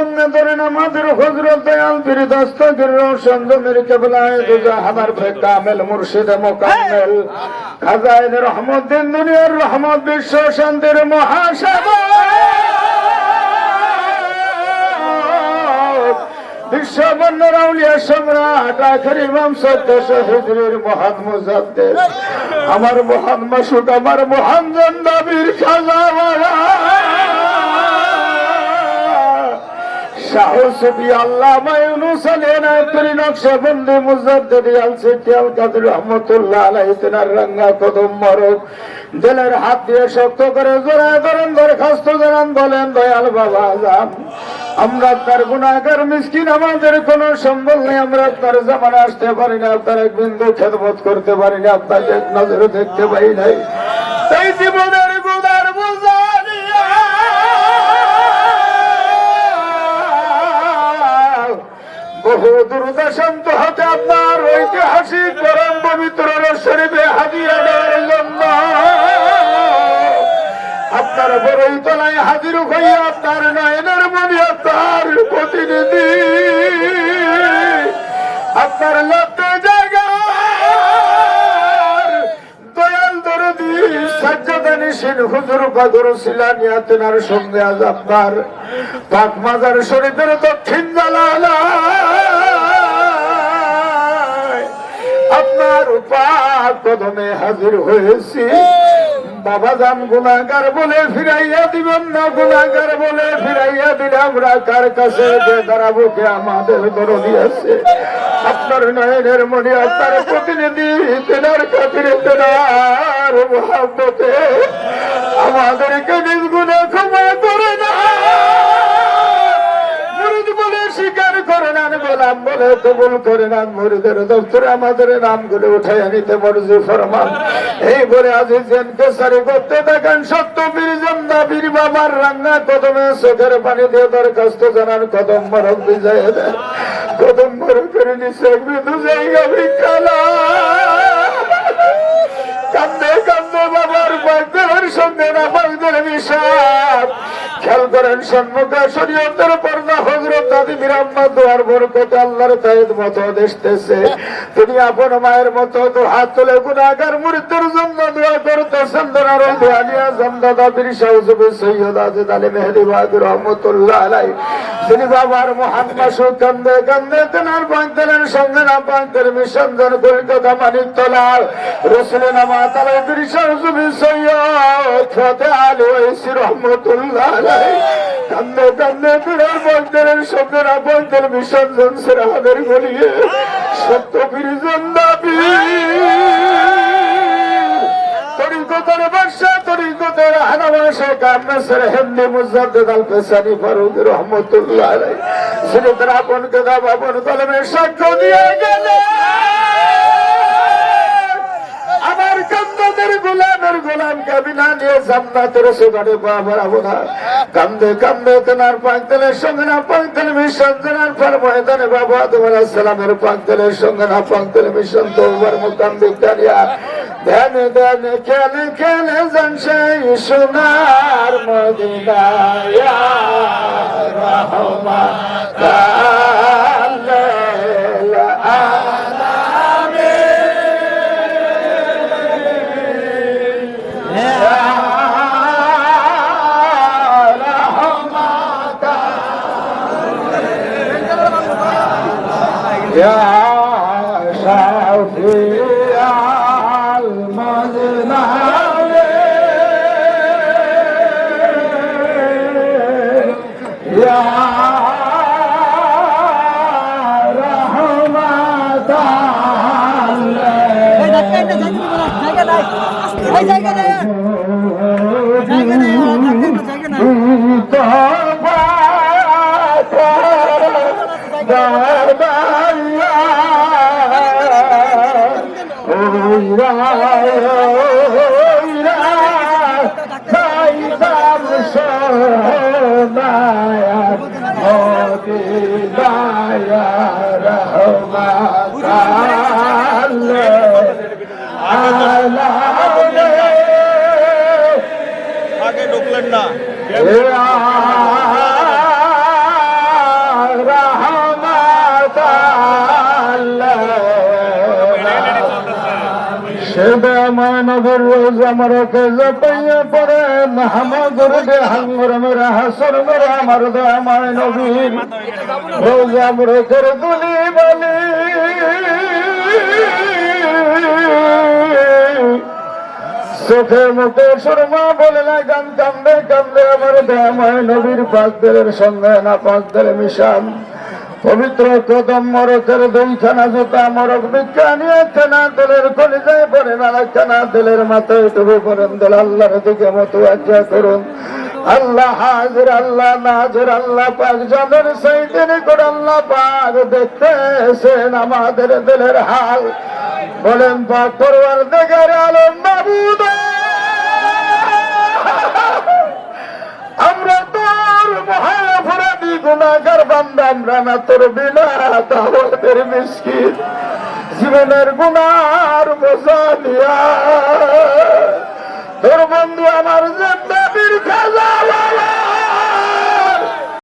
সঙ্গে ধরেন আমাদের হযরত দয়াল পীর দস্তগীর রওশন জমির কিবলায়ে দুজাহানের কামেল মুর্শিদে মোকাম্মেল খাজাইন রহমতুদ্দিন দুনিয়ার রহমত বিশ্ব শান্তির মহাসাগর বিশ্ববন্যর আউলিয়া সম্রাট আখের ইমাম সদ্দেশ হিজরির মহান মুজাদ্দেদ আমার মহান মাসুক আমার মহান জান্নাবীর খাজা বাবা শাহ সুফি আল্লামা ইউনূস আল-ইনায়তুরী নকশবন্দি মুজাদ্দিদ আল-সিদ্দি আল-কাদরি রহমাতুল্লাহ আলাইহি তিনার রাঙ্গা কদম মরক দিলের হাত দিয়ে শক্ত করে জোড়ায় ধরেন দরখাস্ত জানান বলেন দয়াল বাবা আজম আমরা আপনার গুনাহগার মিসকিন আমাদের কোনো সম্বল নেই আমরা আপনার জামানে আসতে পারি না আপনার এক বিন্দু খেদমত করতে পারি না আপনাকে এক নজরে দেখতে পাই নাই তাই জীবনের গুনার বোঝা নিয়ে বহু দুর্দশান্ত হতে আপনার ঐতিহাসিক পরম পবিত্র শরীফে হাজিরা দেওয়ার জন্য আপনার বড়ই তলায় হাজির হইয়া আপনার নয়নের মনি আপনার প্রতিনিধি আপনার লড়তে জায়গা দয়াল দরদি সাজ্জাদানিশিন হুজুর বদর সিলানিয়া তেনার সঙ্গে আজ আপনার পাক মাজার শরীফের দক্ষিণ জানালায় আপনার পাক কদমে হাজির হয়েছি বাবা জান গুনাহগার বলে ফিরাইয়া দিবেন না গুনাহগার বলে ফিরাইয়া দিলে আমরা কার কাছে যে দাঁড়াবো কে আমাদের দরদি আছে আপনার নয়নের মনি আপনার প্রতিনিধি তেনার খাতিরে তেনার মহব্বতে আমাদেরকে নিজ গুনাহ ক্ষমা করে না মুরিদ বলে স্বীকার করে নেন গোলাম বলে কবুল করে নেন মুরিদের দপ্তরে আমাদের নামগুলো উঠাইয়া নিতে মর্জি ফরমান এই বলে আজিজেন কেসারি করতে দেখেন সত্য বীর জন্দা বীর বাবার রান্না কদমে চোখের পানি দিয়ে দরখাস্ত জানান কদম মরক বিজয় দেন কদম মরক করে নিচে বিন্দু জায়গা ভিক্ষালা কান্দে কান্দে বাবার পাকদের সঙ্গে না পাকদের বিষাদ খেয়াল করেন সম্মুখে শরীয়তের পর্দা হযরত দাদি বিরাম্মা দোয়ার বরকতে আল্লাহর তায়েদ মতো দেশতেছে তিনি আপন মায়ের মতো হাত তুলে গুনাহগার মুরিদদের জন্য দোয়া করতেছেন দোনার দোয়ানিয়া জামদাদা বীর শাহজুবি সৈয়দ আজিদ আলী মেহেদি বাহাদুর রহমতুল্লাহ আলাইহি তিনি বাবার মহান মাসুক কান্দে কান্দে তেনার পাকদের সঙ্গে না পাকদের মিশন জন কলকাতা মানিকতলা রসুল নামাত আলাইহি বীর শাহজুবি সৈয়দ ফতে আলী ওয়াইসি রহমতুল্লাহ কান্দে কান্দে তেনার পাকদের সঙ্গে না পাকদের মিশন জন সেরাদের গলিয়ে সত্য বীর জন্দা তরিকতের বাদশা তরিকতের হানাবাসা কামনাসের হিন্দি মুজাদ্দিদ আল পেশানি ফারুক রহমতুল্লাহ আলাইহি যিনি তার আপন কিতাব আপন কলমে সাক্ষ্য দিয়ে গেলেন আমার কান্দাদের গোলামের গোলাম কাবিনা নিয়ে জান্নাতের সুগারে বাড়াবো না কান্দে কান্দে তেনার পাকদেলের সঙ্গে না পাকদেল মিশন তেনার পর ময়দানে বাবা আদম আলাইহিস সালামের পাকদেলের সঙ্গে না পাকদেল মিশন তোবার মুকাম বিজ্ঞানিয়া ধ্যানে ধ্যানে খেলে খেলে যান সেই সোনার মদিনা ইয়া রহমান يا شافع المذنبين يا رحمة আগে ঢুকলেন না সেদামায় নগর রোজ আমার কেজা পাইয়া পরে মাহমুদুর দেহাঙ্গর মেরা হাসর মেরা আমার দামায় নবীর রোজ আমার করে দুলি বলি চোখে মুখে সুরমা বলে না গান কান্দে কান্দে আমার দামায় নবীর পাকদের সঙ্গে না পাকদের মিশান পবিত্র কদম মরকের দুইখানা জুতা মরক বিজ্ঞানী একখানা দলের কলিজায় পরে না একখানা দলের মাথায় টুকু করেন দল আল্লাহর দিকে মতো আজ্ঞা করুন আল্লাহ হাজির আল্লাহ নাজির আল্লাহ পাক যাদের সেইদিন করে আল্লাহ পাক দেখতেছেন আমাদের দিলের হাল বলেন পাক পরওয়ার দেখার আলম মাবুদ আমরা তোর মহাফরাদি গুনাহগার বান্দা আমরা না তোর বিনা তাওয়াদের মিসকিন জীবনের গুনার বোঝা নিয়া তোর বন্ধু আমার